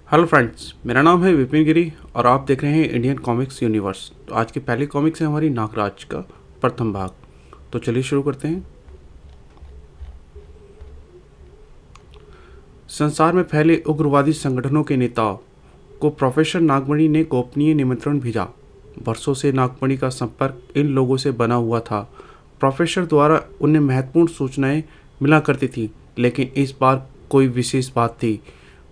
Hello friends, मेरा नाम है विपिन गिरी और आप देख रहे हैं इंडियन कॉमिक्स यूनिवर्स। तो आज की पहली कॉमिक्स है हमारी नागराज का प्रथम भाग। तो चलिए शुरू करते हैं। संसार में फैले उग्रवादी संगठनों के नेताओं को प्रोफेसर नागमणि ने गोपनीय निमंत्रण भेजा। वर्षों से नागमणि का संपर्क इन लोगों से बना हुआ था। प्रोफेसर द्वारा उन्हें महत्वपूर्ण सूचनाएं मिला करती थी, लेकिन इस बार कोई विशेष बात थी।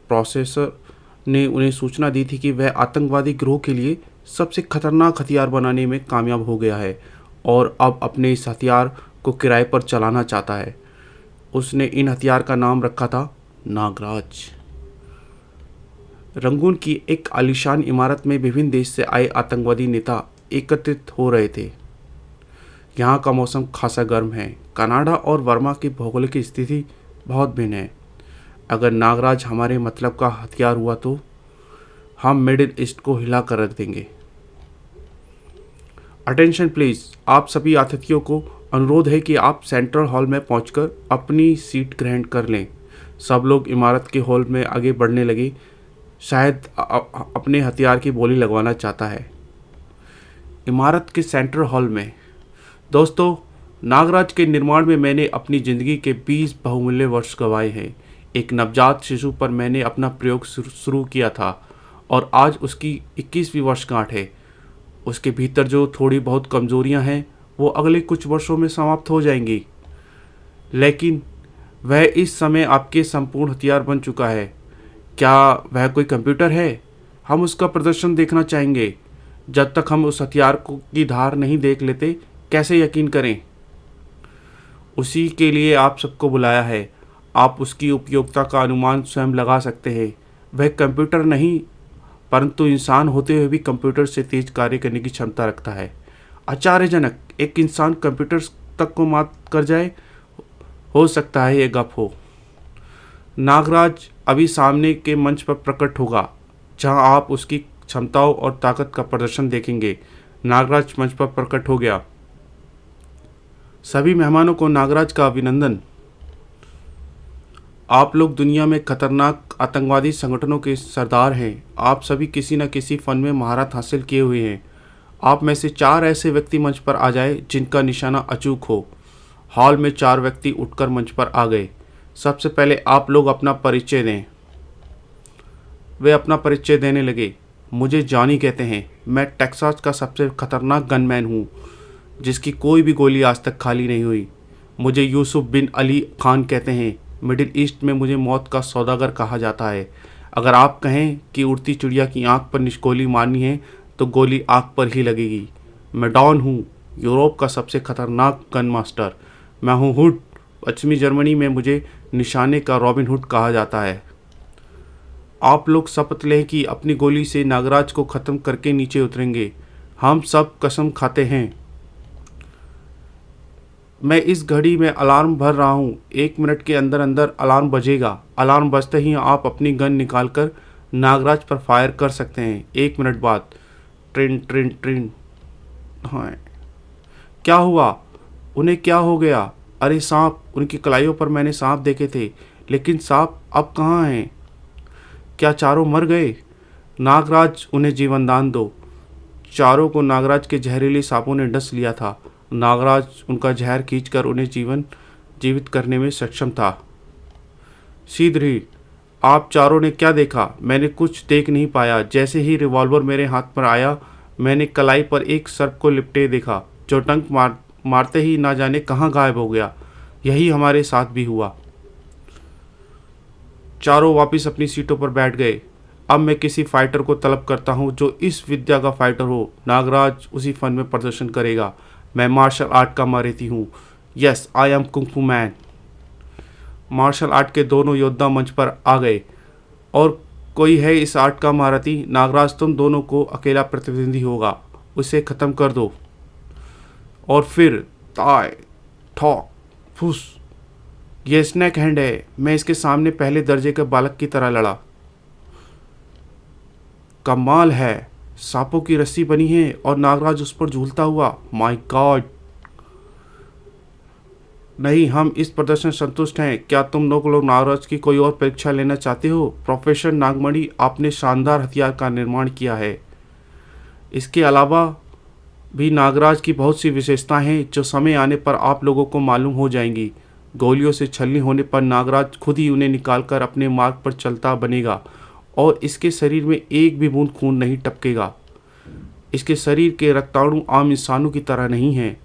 प्रोफेसर ने उन्हें सूचना दी थी कि वह आतंकवादी गिरोह के लिए सबसे खतरनाक हथियार बनाने में कामयाब हो गया है और अब अपने इस हथियार को किराए पर चलाना चाहता है। उसने इन हथियार का नाम रखा था नागराज। रंगून की एक आलीशान इमारत में विभिन्न देश से आए आतंकवादी नेता एकत्रित हो रहे थे। यहाँ का मौसम खासा गर्म है। कनाडा और वर्मा की भौगोलिक स्थिति बहुत भिन्न है। अगर नागराज हमारे मतलब का हथियार हुआ तो हम मिडिल ईस्ट को हिला कर रख देंगे। अटेंशन प्लीज, आप सभी अतिथियों को अनुरोध है कि आप सेंट्रल हॉल में पहुंचकर अपनी सीट ग्रहण कर लें। सब लोग इमारत के हॉल में आगे बढ़ने लगे। शायद अपने हथियार की बोली लगवाना चाहता है। इमारत के सेंट्रल हॉल में। दोस्तों, नागराज के निर्माण में मैंने अपनी ज़िंदगी के 20 बहुमूल्य वर्ष गंवाए हैं। एक नवजात शिशु पर मैंने अपना प्रयोग शुरू किया था और आज उसकी 21वीं वर्षगांठ है। उसके भीतर जो थोड़ी बहुत कमजोरियां हैं वो अगले कुछ वर्षों में समाप्त हो जाएंगी, लेकिन वह इस समय आपके संपूर्ण हथियार बन चुका है। क्या वह कोई कंप्यूटर है? हम उसका प्रदर्शन देखना चाहेंगे। जब तक हम उस हथियार की धार नहीं देख लेते कैसे यकीन करें? उसी के लिए आप सबको बुलाया है। आप उसकी उपयोगिता का अनुमान स्वयं लगा सकते हैं। वह कंप्यूटर नहीं, परंतु इंसान होते हुए भी कंप्यूटर से तेज कार्य करने की क्षमता रखता है। आश्चर्यजनक, एक इंसान कंप्यूटर तक को मात कर जाए। हो सकता है ये गप हो। नागराज अभी सामने के मंच पर प्रकट होगा, जहां आप उसकी क्षमताओं और ताकत का प्रदर्शन देखेंगे। नागराज मंच पर प्रकट हो गया। सभी मेहमानों को नागराज का अभिनंदन। आप लोग दुनिया में खतरनाक आतंकवादी संगठनों के सरदार हैं। आप सभी किसी न किसी फन में महारत हासिल किए हुए हैं। आप में से 4 ऐसे व्यक्ति मंच पर आ जाए जिनका निशाना अचूक हो। हॉल में 4 व्यक्ति उठकर मंच पर आ गए। सबसे पहले आप लोग अपना परिचय दें। वे अपना परिचय देने लगे। मुझे जॉनी कहते हैं। मैं टेक्सास का सबसे खतरनाक गनमैन हूँ, जिसकी कोई भी गोली आज तक खाली नहीं हुई। मुझे यूसुफ बिन अली खान कहते हैं। मिडिल ईस्ट में मुझे मौत का सौदागर कहा जाता है। अगर आप कहें कि उड़ती चिड़िया की आंख पर गोली मारनी है तो गोली आंख पर ही लगेगी। मैं डॉन हूँ, यूरोप का सबसे खतरनाक गन मास्टर। मैं हूँ हुड। पश्चिमी जर्मनी में मुझे निशाने का रॉबिन हुड कहा जाता है। आप लोग शपथ लें कि अपनी गोली से नागराज को ख़त्म करके नीचे उतरेंगे। हम सब कसम खाते हैं। मैं इस घड़ी में अलार्म भर रहा हूँ। 1 मिनट के अंदर अंदर अलार्म बजेगा। अलार्म बजते ही आप अपनी गन निकालकर नागराज पर फायर कर सकते हैं। 1 मिनट बाद ट्रिन ट्रिन ट्रिन। हाँ, क्या हुआ? उन्हें क्या हो गया? अरे सांप! उनकी कलाइयों पर मैंने सांप देखे थे, लेकिन सांप अब कहाँ हैं? क्या चारों मर गए? नागराज, उन्हें जीवन दान दो। चारों को नागराज के जहरीले सांपों ने डस लिया था। नागराज उनका जहर खींचकर उन्हें जीवित करने में सक्षम था। सीधरी, आप चारों ने क्या देखा? मैंने कुछ देख नहीं पाया। जैसे ही रिवॉल्वर मेरे हाथ पर आया, मैंने कलाई पर एक सर्प को लिपटे देखा, जो टंक मारते ही ना जाने कहाँ गायब हो गया। यही हमारे साथ भी हुआ। चारों वापस अपनी सीटों पर बैठ गए। अब मैं किसी फाइटर को तलब करता हूँ जो इस विद्या का फाइटर हो। नागराज उसी फन में प्रदर्शन करेगा। मैं मार्शल आर्ट का महारथी हूँ। यस, आई एम कुंग फू मैन। मार्शल आर्ट के दोनों योद्धा मंच पर आ गए। और कोई है इस आर्ट का महारथी? नागराज, तुम दोनों को अकेला प्रतिद्वंदी होगा। उसे ख़त्म कर दो। और फिर ताय ठॉक फुस। यह स्नैक हैंड है। मैं इसके सामने पहले दर्जे के बालक की तरह लड़ा। कमाल है, सांपों की रस्सी बनी है और नागराज उस पर झूलता हुआ। My God! नहीं, हम इस प्रदर्शन से संतुष्ट हैं। क्या तुम लोग नागराज की कोई और परीक्षा लेना चाहते हो? प्रोफेसर नागमणि, आपने शानदार हथियार का निर्माण किया है। इसके अलावा भी नागराज की बहुत सी विशेषताएं हैं जो समय आने पर आप लोगों को मालूम हो जाएंगी। गोलियों से छलनी होने पर नागराज खुद ही उन्हें निकालकर अपने मार्ग पर चलता बनेगा और इसके शरीर में एक भी बूंद खून नहीं टपकेगा। इसके शरीर के रक्ताणु आम इंसानों की तरह नहीं हैं।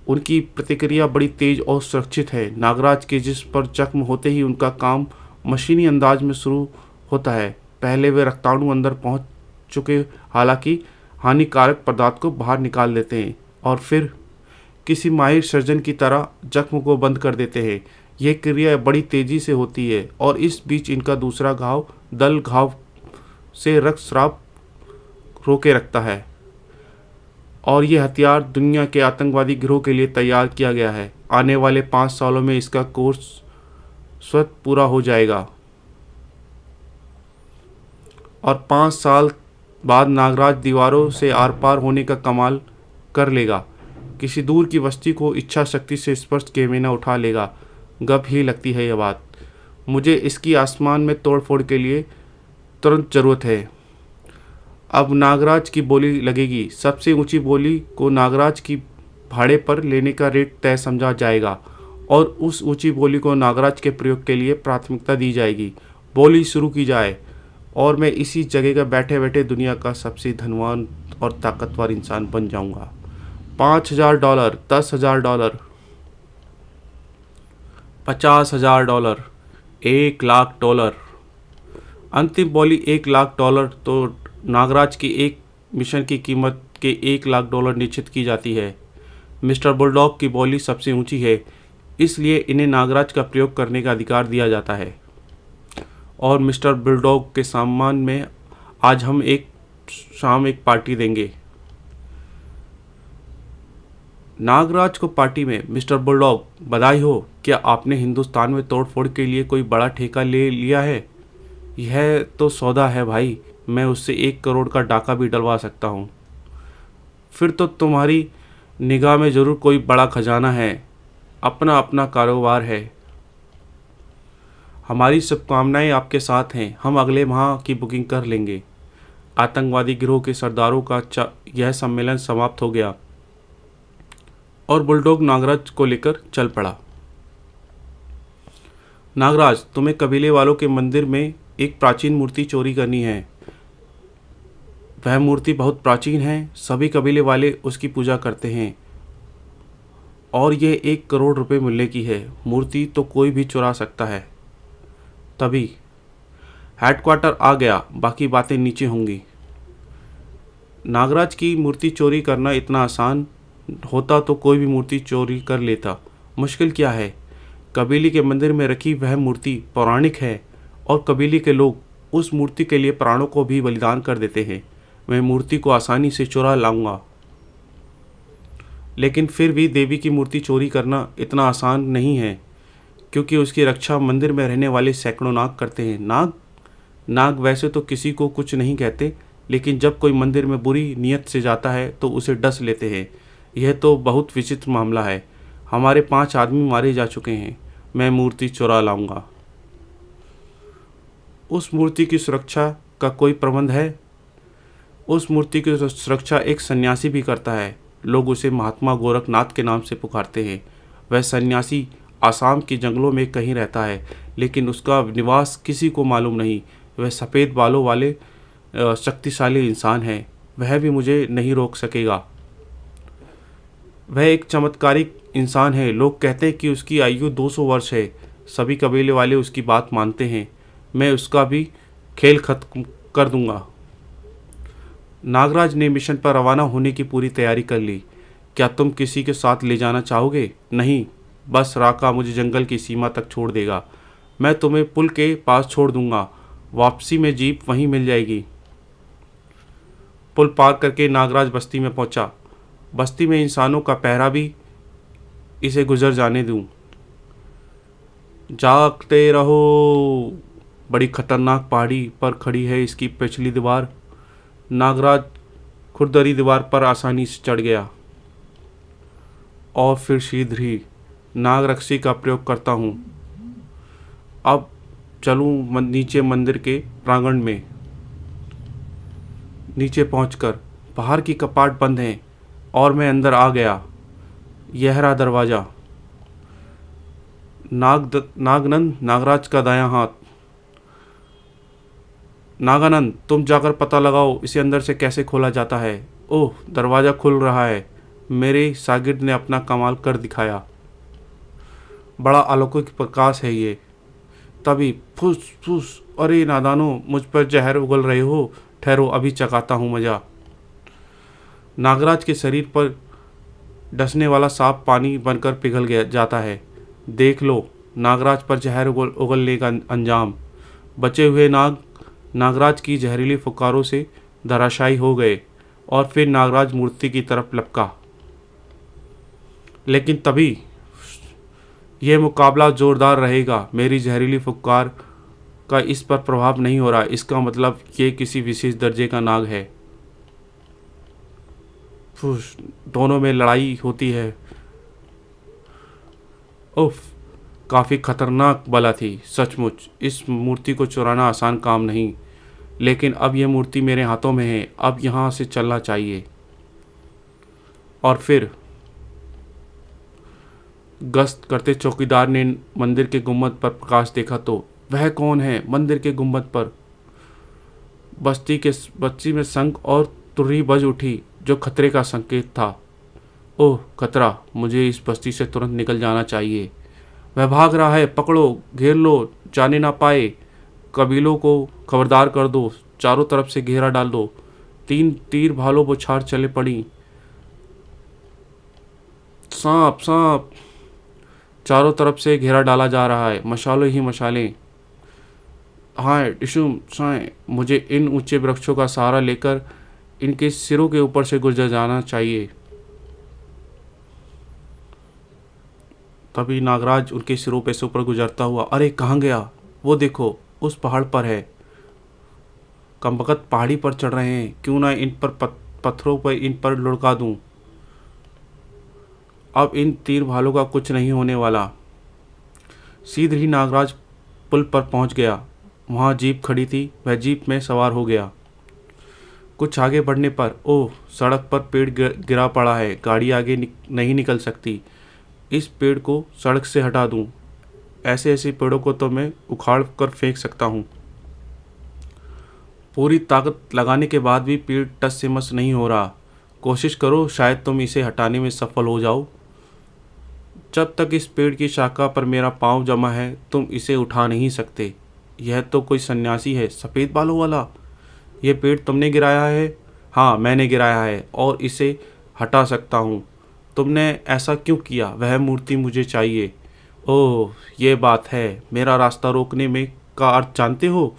उनकी प्रतिक्रिया बड़ी तेज और सुरक्षित है। नागराज के जिस्म पर जख्म होते ही उनका काम मशीनी अंदाज में शुरू होता है। पहले वे रक्ताणु अंदर पहुंच चुके हालांकि हानिकारक पदार्थ को बाहर निकाल देते हैं और फिर किसी माहिर सर्जन की तरह जख्म को बंद कर देते हैं। यह क्रिया बड़ी तेजी से होती है और इस बीच इनका दूसरा घाव से रक्तस्राव रोके रखता है। और ये हथियार दुनिया के आतंकवादी गिरोह के लिए तैयार किया गया है। आने वाले 5 सालों में इसका कोर्स स्वतः पूरा हो जाएगा और 5 साल बाद नागराज दीवारों से आर पार होने का कमाल कर लेगा। किसी दूर की बस्ती को इच्छा शक्ति से स्पर्श किए बिना उठा लेगा। गप ही लगती है यह बात। मुझे इसकी आसमान में तोड़फोड़ के लिए तुरंत ज़रूरत है। अब नागराज की बोली लगेगी। सबसे ऊंची बोली को नागराज की भाड़े पर लेने का रेट तय समझा जाएगा और उस ऊंची बोली को नागराज के प्रयोग के लिए प्राथमिकता दी जाएगी। बोली शुरू की जाए और मैं इसी जगह का बैठे बैठे दुनिया का सबसे धनवान और ताकतवर इंसान बन जाऊंगा। $5,000, $10,000, $50,000, $1,00,000। अंतिम बोली $1,00,000 तो नागराज की एक मिशन की कीमत के $1,00,000 निश्चित की जाती है। मिस्टर बुलडॉग की बोली सबसे ऊंची है, इसलिए इन्हें नागराज का प्रयोग करने का अधिकार दिया जाता है। और मिस्टर बुलडॉग के सम्मान में आज हम शाम एक पार्टी देंगे। नागराज को पार्टी में, मिस्टर बुलडॉग बधाई हो। क्या आपने हिंदुस्तान में तोड़फोड़ के लिए कोई बड़ा ठेका ले लिया है? यह तो सौदा है भाई, मैं उससे 1 करोड़ का डाका भी डलवा सकता हूँ। फिर तो तुम्हारी निगाह में ज़रूर कोई बड़ा खजाना है। अपना अपना कारोबार है। हमारी शुभकामनाएं आपके साथ हैं। हम अगले माह की बुकिंग कर लेंगे। आतंकवादी गिरोह के सरदारों का यह सम्मेलन समाप्त हो गया और बुलडॉग नागराज को लेकर चल पड़ा। नागराज, तुम्हें कबीले वालों के मंदिर में एक प्राचीन मूर्ति चोरी करनी है। वह मूर्ति बहुत प्राचीन है, सभी कबीले वाले उसकी पूजा करते हैं और यह 1 करोड़ रुपए मूल्य की है। मूर्ति तो कोई भी चुरा सकता है। तभी हेडक्वार्टर आ गया, बाकी बातें नीचे होंगी। नागराज की मूर्ति चोरी करना इतना आसान होता तो कोई भी मूर्ति चोरी कर लेता। मुश्किल क्या है? कबीले के मंदिर में रखी वह मूर्ति पौराणिक है और कबीले के लोग उस मूर्ति के लिए प्राणों को भी बलिदान कर देते हैं। मैं मूर्ति को आसानी से चुरा लाऊंगा, लेकिन फिर भी देवी की मूर्ति चोरी करना इतना आसान नहीं है, क्योंकि उसकी रक्षा मंदिर में रहने वाले सैकड़ों नाग करते हैं। नाग वैसे तो किसी को कुछ नहीं कहते, लेकिन जब कोई मंदिर में बुरी नीयत से जाता है तो उसे डस लेते हैं। यह तो बहुत विचित्र मामला है। हमारे 5 आदमी मारे जा चुके हैं। मैं मूर्ति चुरा लाऊंगा। उस मूर्ति की सुरक्षा का कोई प्रबंध है? उस मूर्ति की सुरक्षा एक सन्यासी भी करता है। लोग उसे महात्मा गोरखनाथ के नाम से पुकारते हैं। वह सन्यासी आसाम के जंगलों में कहीं रहता है, लेकिन उसका निवास किसी को मालूम नहीं। वह सफ़ेद बालों वाले शक्तिशाली इंसान है। वह भी मुझे नहीं रोक सकेगा। वह एक चमत्कारिक इंसान है। लोग कहते हैं कि उसकी आयु 200 वर्ष है। सभी कबीले वाले उसकी बात मानते हैं। मैं उसका भी खेल खत्म कर दूंगा। नागराज ने मिशन पर रवाना होने की पूरी तैयारी कर ली। क्या तुम किसी के साथ ले जाना चाहोगे? नहीं, बस राका मुझे जंगल की सीमा तक छोड़ देगा। मैं तुम्हें पुल के पास छोड़ दूंगा। वापसी में जीप वहीं मिल जाएगी। पुल पार करके नागराज बस्ती में पहुंचा। बस्ती में इंसानों का पहरा भी इसे गुजर जाने दूं। जागते रहो। बड़ी खतरनाक पहाड़ी पर खड़ी है इसकी पिछली दीवार। नागराज खुरदरी दीवार पर आसानी से चढ़ गया और फिर शीघ्र ही नाग रस्सी का प्रयोग करता हूँ। अब चलूँ नीचे मंदिर के प्रांगण में। नीचे पहुंचकर बाहर की कपाट बंद हैं और मैं अंदर आ गया। यह रहा दरवाज़ा। नागनंद नागराज का दायां हाथ। नागानंद, तुम जाकर पता लगाओ इसे अंदर से कैसे खोला जाता है। ओह, दरवाज़ा खुल रहा है। मेरे शागिर्द ने अपना कमाल कर दिखाया। बड़ा अलौकिक प्रकाश है ये। तभी फुस फुस, अरे नादानो, मुझ पर जहर उगल रहे हो। ठहरो, अभी चखाता हूँ मज़ा। नागराज के शरीर पर डसने वाला सांप पानी बनकर पिघल गया जाता है। देख लो नागराज पर जहर उगलने का अंजाम। बचे हुए नागराज की जहरीली फुकारों से धराशायी हो गए और फिर नागराज मूर्ति की तरफ लपका। लेकिन तभी यह मुकाबला जोरदार रहेगा। मेरी जहरीली फुकार का इस पर प्रभाव नहीं हो रहा। इसका मतलब ये किसी विशेष दर्जे का नाग है। दोनों में लड़ाई होती है। उफ, काफ़ी खतरनाक बला थी सचमुच। इस मूर्ति को चुराना आसान काम नहीं, लेकिन अब यह मूर्ति मेरे हाथों में है। अब यहाँ से चलना चाहिए। और फिर गश्त करते चौकीदार ने मंदिर के गुंबद पर प्रकाश देखा तो वह कौन है? मंदिर के गुंबद पर बस्ती में शंख और तुरही बज उठी, जो खतरे का संकेत था। ओह खतरा, मुझे इस बस्ती से तुरंत निकल जाना चाहिए। वह भाग रहा है, पकड़ो, घेर लो, जाने ना पाए। कबीलों को खबरदार कर दो, चारों तरफ से घेरा डाल दो। 3 तीर भालों बौछार चले पड़ी। सांप सांप, चारों तरफ से घेरा डाला जा रहा है। मशालों ही मशालें। हाय डिशुम साए, मुझे इन ऊंचे वृक्षों का सहारा लेकर इनके सिरों के ऊपर से गुजर जाना चाहिए। तभी नागराज उनके सिरों पे से ऊपर गुजरता हुआ, अरे कहाँ गया? वो देखो, उस पहाड़ पर है। कमबख्त पहाड़ी पर चढ़ रहे हैं। क्यों ना इन पर पत्थरों पर इन पर लुढ़का दूं। अब इन तीर भालों का कुछ नहीं होने वाला। सीधे ही नागराज पुल पर पहुंच गया। वहां जीप खड़ी थी। वह जीप में सवार हो गया। कुछ आगे बढ़ने पर ओह, सड़क पर पेड़ गिरा पड़ा है। गाड़ी आगे नहीं निकल सकती। इस पेड़ को सड़क से हटा दूं। ऐसे ऐसे पेड़ों को तो मैं उखाड़ कर फेंक सकता हूँ। पूरी ताकत लगाने के बाद भी पेड़ टस से मस नहीं हो रहा। कोशिश करो, शायद तुम इसे हटाने में सफल हो जाओ। जब तक इस पेड़ की शाखा पर मेरा पाँव जमा है, तुम इसे उठा नहीं सकते। यह तो कोई सन्यासी है, सफ़ेद बालों वाला। यह पेड़ तुमने गिराया है? हाँ, मैंने गिराया है और इसे हटा सकता हूँ। तुमने ऐसा क्यों किया? वह मूर्ति मुझे चाहिए। ओह, ये बात है। मेरा रास्ता रोकने में का अर्थ जानते हो?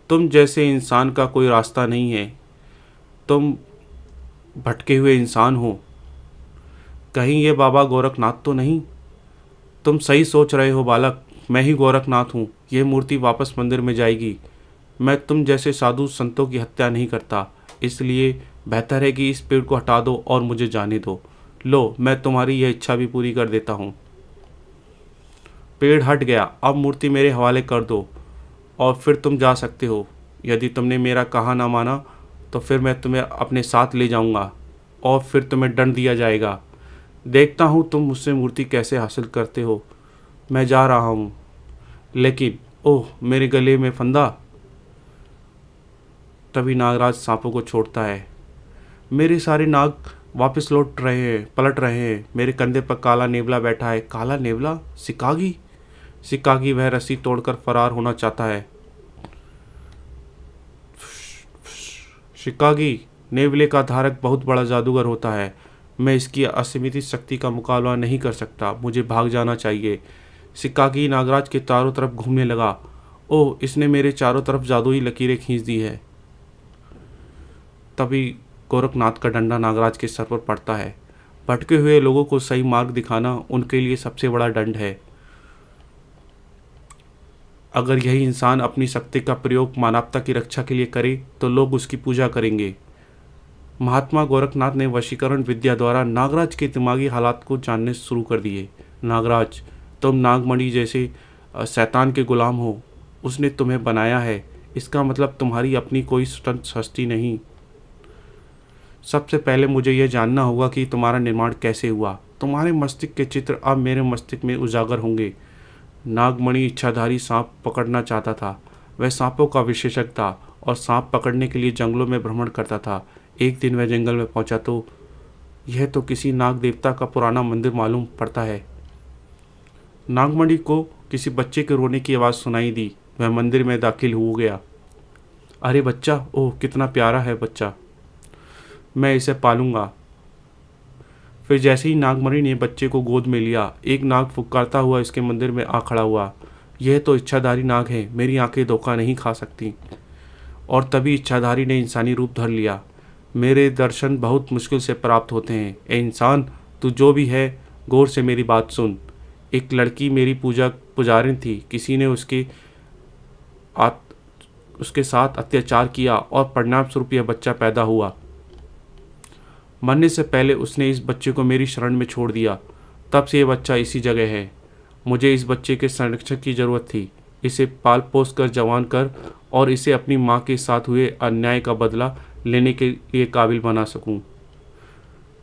तुम जैसे इंसान का कोई रास्ता नहीं है। तुम भटके हुए इंसान हो। कहीं ये बाबा गोरखनाथ तो नहीं? तुम सही सोच रहे हो बालक, मैं ही गोरखनाथ हूँ। ये मूर्ति वापस मंदिर में जाएगी। मैं तुम जैसे साधु संतों की हत्या नहीं करता, इसलिए बेहतर है कि इस पेड़ को हटा दो और मुझे जाने दो। लो, मैं तुम्हारी यह इच्छा भी पूरी कर देता हूँ। पेड़ हट गया। अब मूर्ति मेरे हवाले कर दो और फिर तुम जा सकते हो। यदि तुमने मेरा कहा ना माना तो फिर मैं तुम्हें अपने साथ ले जाऊंगा और फिर तुम्हें दंड दिया जाएगा। देखता हूँ तुम मुझसे मूर्ति कैसे हासिल करते हो। मैं जा रहा हूँ। लेकिन ओह, मेरे गले में फंदा। तभी नागराज सांपों को छोड़ता है। मेरे सारे नाग वापस पलट रहे हैं। मेरे कंधे पर काला नेवला बैठा है। काला नेवला? सिकागी वह रस्सी तोड़कर फरार होना चाहता है। शिकागी नेवले का धारक बहुत बड़ा जादूगर होता है। मैं इसकी असीमित शक्ति का मुकाबला नहीं कर सकता। मुझे भाग जाना चाहिए। शिकागी नागराज के चारों तरफ घूमने लगा। ओह, इसने मेरे चारों तरफ जादुई लकीरें खींच दी है। तभी गोरखनाथ का डंडा नागराज के सर पर पड़ता है। भटके हुए लोगों को सही मार्ग दिखाना उनके लिए सबसे बड़ा दंड है। अगर यही इंसान अपनी शक्ति का प्रयोग मानवता की रक्षा के लिए करे तो लोग उसकी पूजा करेंगे। महात्मा गोरखनाथ ने वशीकरण विद्या द्वारा नागराज के दिमागी हालात को जानने शुरू कर दिए। नागराज, तुम नागमणि जैसे शैतान के गुलाम हो। उसने तुम्हें बनाया है, इसका मतलब तुम्हारी अपनी कोई स्वतंत्र हस्ती नहीं। सबसे पहले मुझे यह जानना होगा कि तुम्हारा निर्माण कैसे हुआ। तुम्हारे मस्तिष्क के चित्र अब मेरे मस्तिष्क में उजागर होंगे। नागमणि इच्छाधारी सांप पकड़ना चाहता था। वह सांपों का विशेषज्ञ था और सांप पकड़ने के लिए जंगलों में भ्रमण करता था। एक दिन वह जंगल में पहुंचा तो यह तो किसी नाग देवता का पुराना मंदिर मालूम पड़ता है। नागमणि को किसी बच्चे के रोने की आवाज़ सुनाई दी। वह मंदिर में दाखिल हो गया। अरे बच्चा, ओह कितना प्यारा है बच्चा, मैं इसे पालूंगा। फिर जैसे ही नागमणि ने बच्चे को गोद में लिया, एक नाग फुफकारता हुआ इसके मंदिर में आ खड़ा हुआ। यह तो इच्छाधारी नाग है, मेरी आंखें धोखा नहीं खा सकती। और तभी इच्छाधारी ने इंसानी रूप धर लिया। मेरे दर्शन बहुत मुश्किल से प्राप्त होते हैं। ए इंसान, तू जो भी है, गौर से मेरी बात सुन। एक लड़की मेरी पुजारिन थी। किसी ने उसके साथ अत्याचार किया और परिणाम स्वरूप यह बच्चा पैदा हुआ। मरने से पहले उसने इस बच्चे को मेरी शरण में छोड़ दिया। तब से यह बच्चा इसी जगह है। मुझे इस बच्चे के संरक्षण की ज़रूरत थी। इसे पाल पोस कर जवान कर और इसे अपनी माँ के साथ हुए अन्याय का बदला लेने के लिए काबिल बना सकूं।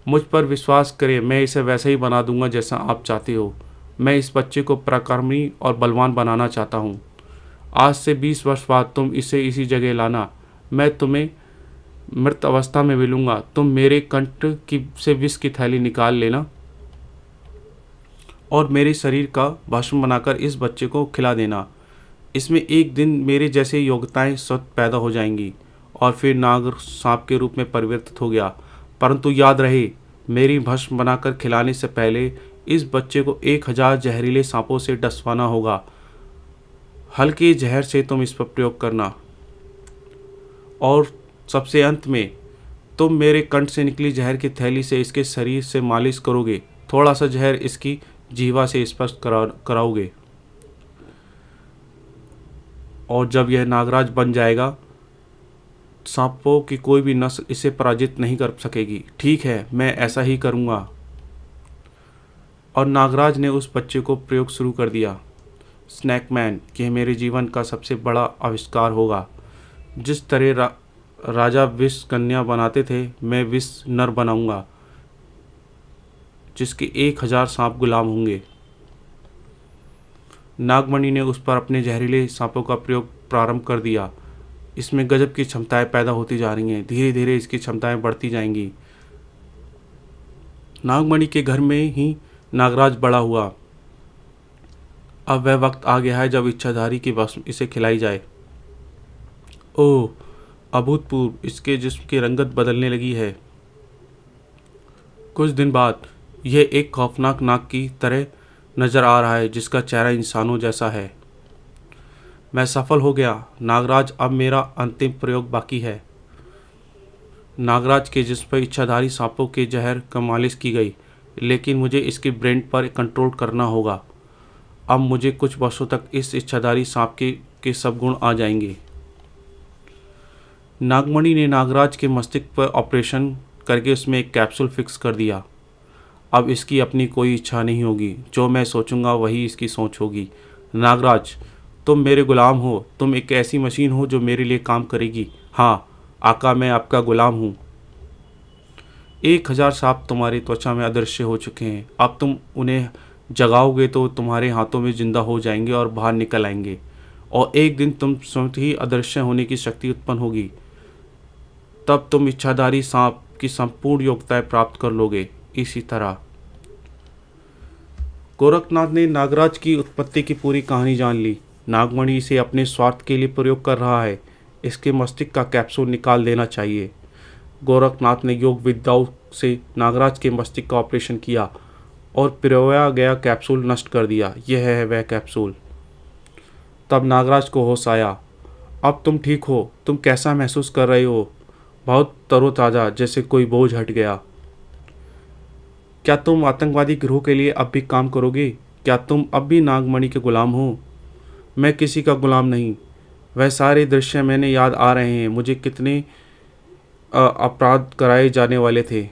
मुझ पर विश्वास करें, मैं इसे वैसा ही बना दूंगा जैसा आप चाहते हो। मैं इस बच्चे को पराक्रमी और बलवान बनाना चाहता हूँ। आज से 20 वर्ष बाद तुम इसे इसी जगह लाना। मैं तुम्हें मृत अवस्था में मिलूंगा। तुम मेरे कंठ की से विष की थैली निकाल लेना और मेरे शरीर का भस्म बनाकर इस बच्चे को खिला देना। इसमें एक दिन मेरे जैसे योग्यताएं स्वतः पैदा हो जाएंगी। और फिर नाग सांप के रूप में परिवर्तित हो गया। परंतु याद रहे, मेरी भस्म बनाकर खिलाने से पहले इस बच्चे को 1000 जहरीले सांपों से डसवाना होगा। हल्के जहर से तुम इस पर प्रयोग करना। और सबसे अंत में तुम मेरे कंठ से निकली जहर की थैली से इसके शरीर से मालिश करोगे। थोड़ा सा जहर इसकी जीवा से स्पर्श कराओगे। और जब यह नागराज बन जाएगा, सांपों की कोई भी नस्ल इसे पराजित नहीं कर सकेगी। ठीक है, मैं ऐसा ही करूँगा। और नागराज ने उस बच्चे को प्रयोग शुरू कर दिया। स्नैकमैन, यह मेरे जीवन का सबसे बड़ा आविष्कार होगा। जिस तरह राजा विष कन्या बनाते थे, मैं विष नर बनाऊंगा जिसके 1000 सांप गुलाम होंगे। नागमणि ने उस पर अपने जहरीले सांपों का प्रयोग प्रारंभ कर दिया। इसमें गजब की क्षमताएं पैदा होती जा रही हैं। धीरे धीरे इसकी क्षमताएं बढ़ती जाएंगी। नागमणि के घर में ही नागराज बड़ा हुआ। अब वह वक्त आ गया है जब इच्छाधारी की भस्म इसे खिलाई जाए। ओह अभूतपूर्व, इसके जिस्म की रंगत बदलने लगी है। कुछ दिन बाद यह एक खौफनाक नाग की तरह नजर आ रहा है जिसका चेहरा इंसानों जैसा है। मैं सफल हो गया नागराज। अब मेरा अंतिम प्रयोग बाकी है। नागराज के जिस्म पर इच्छाधारी सांपों के जहर का मालिश की गई, लेकिन मुझे इसके ब्रेन पर कंट्रोल करना होगा। अब मुझे कुछ वर्षों तक इस इच्छाधारी सांप के सब गुण आ जाएंगे। नागमणि ने नागराज के मस्तिष्क पर ऑपरेशन करके उसमें एक कैप्सूल फिक्स कर दिया। अब इसकी अपनी कोई इच्छा नहीं होगी। जो मैं सोचूंगा वही इसकी सोच होगी। नागराज, तुम मेरे गुलाम हो। तुम एक ऐसी मशीन हो जो मेरे लिए काम करेगी। हाँ आका, मैं आपका गुलाम हूँ। 1000 सांप तुम्हारी त्वचा में अदृश्य हो चुके हैं। अब तुम उन्हें जगाओगे तो तुम्हारे हाथों में जिंदा हो जाएंगे और बाहर निकल आएंगे। और एक दिन तुम स्वयं ही अदृश्य होने की शक्ति उत्पन्न होगी। तब तुम इच्छाधारी सांप की संपूर्ण योग्यताएं प्राप्त कर लोगे। इसी तरह गोरखनाथ ने नागराज की उत्पत्ति की पूरी कहानी जान ली। नागमणि इसे अपने स्वार्थ के लिए प्रयोग कर रहा है। इसके मस्तिष्क का कैप्सूल निकाल देना चाहिए। गोरखनाथ ने योग विद्याओं से नागराज के मस्तिष्क का ऑपरेशन किया और पिरोया गया कैप्सूल नष्ट कर दिया। यह है वह कैप्सूल। तब नागराज को होश आया। अब तुम ठीक हो। तुम कैसा महसूस कर रहे हो? बहुत तरोताज़ा, जैसे कोई बोझ हट गया। क्या तुम आतंकवादी गिरोह के लिए अब भी काम करोगे? क्या तुम अब भी नागमणि के गुलाम हो? मैं किसी का गुलाम नहीं। वह सारे दृश्य मैंने याद आ रहे हैं। मुझे कितने अपराध कराए जाने वाले थे,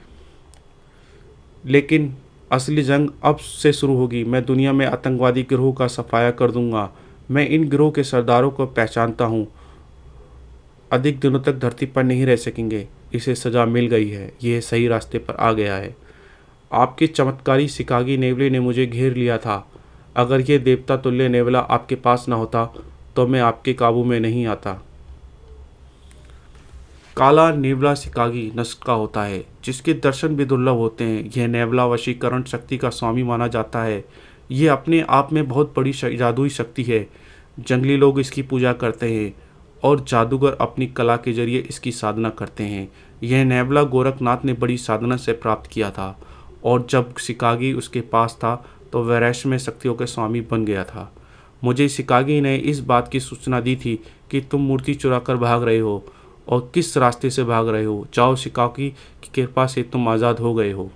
लेकिन असली जंग अब से शुरू होगी। मैं दुनिया में आतंकवादी गिरोह का सफाया कर दूंगा। मैं इन गिरोह के सरदारों को पहचानता हूँ। अधिक दिनों तक धरती पर नहीं रह सकेंगे। इसे सज़ा मिल गई है। यह सही रास्ते पर आ गया है। आपके चमत्कारी शिकागी नेवले ने मुझे घेर लिया था। अगर ये देवता तुल्य नेवला आपके पास न होता तो मैं आपके काबू में नहीं आता। काला नेवला शिकागी नस्ल का होता है, जिसके दर्शन भी दुर्लभ होते हैं। यह नेवला वशीकरण शक्ति का स्वामी माना जाता है। यह अपने आप में बहुत बड़ी जादुई शक्ति है। जंगली लोग इसकी पूजा करते हैं और जादूगर अपनी कला के जरिए इसकी साधना करते हैं। यह नेवला गोरखनाथ ने बड़ी साधना से प्राप्त किया था, और जब शिकागी उसके पास था तो वह रहस्यमय शक्तियों के स्वामी बन गया था। मुझे शिकागी ने इस बात की सूचना दी थी कि तुम मूर्ति चुरा कर भाग रहे हो और किस रास्ते से भाग रहे हो। जाओ, शिकागी की कृपा से तुम आज़ाद हो गए हो।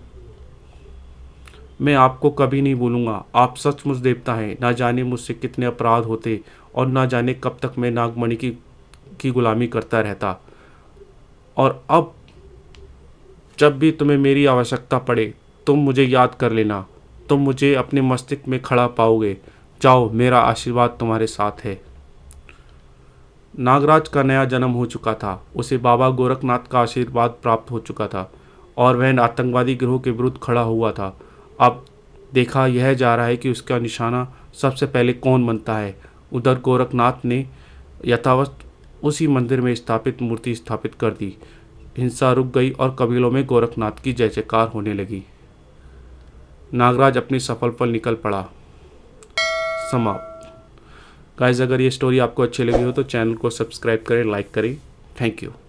मैं आपको कभी नहीं भूलूंगा। आप सचमुच देवता हैं। ना जाने मुझसे कितने अपराध होते और ना जाने कब तक मैं नागमणि की गुलामी करता रहता। और अब जब भी तुम्हें मेरी आवश्यकता पड़े तुम मुझे याद कर लेना। तुम मुझे अपने मस्तिष्क में खड़ा पाओगे। जाओ, मेरा आशीर्वाद तुम्हारे साथ है। नागराज का नया जन्म हो चुका था। उसे बाबा गोरखनाथ का आशीर्वाद प्राप्त हो चुका था और वह आतंकवादी गिरोह के विरुद्ध खड़ा हुआ था। अब देखा यह जा रहा है कि उसका निशाना सबसे पहले कौन बनता है। उधर गोरखनाथ ने यथावत उसी मंदिर में स्थापित मूर्ति स्थापित कर दी। हिंसा रुक गई और कबीलों में गोरखनाथ की जय जयकार होने लगी। नागराज अपनी सफल पर निकल पड़ा। समाप्त। गाइस, अगर ये स्टोरी आपको अच्छी लगी हो तो चैनल को सब्सक्राइब करें, लाइक करें। Thank you.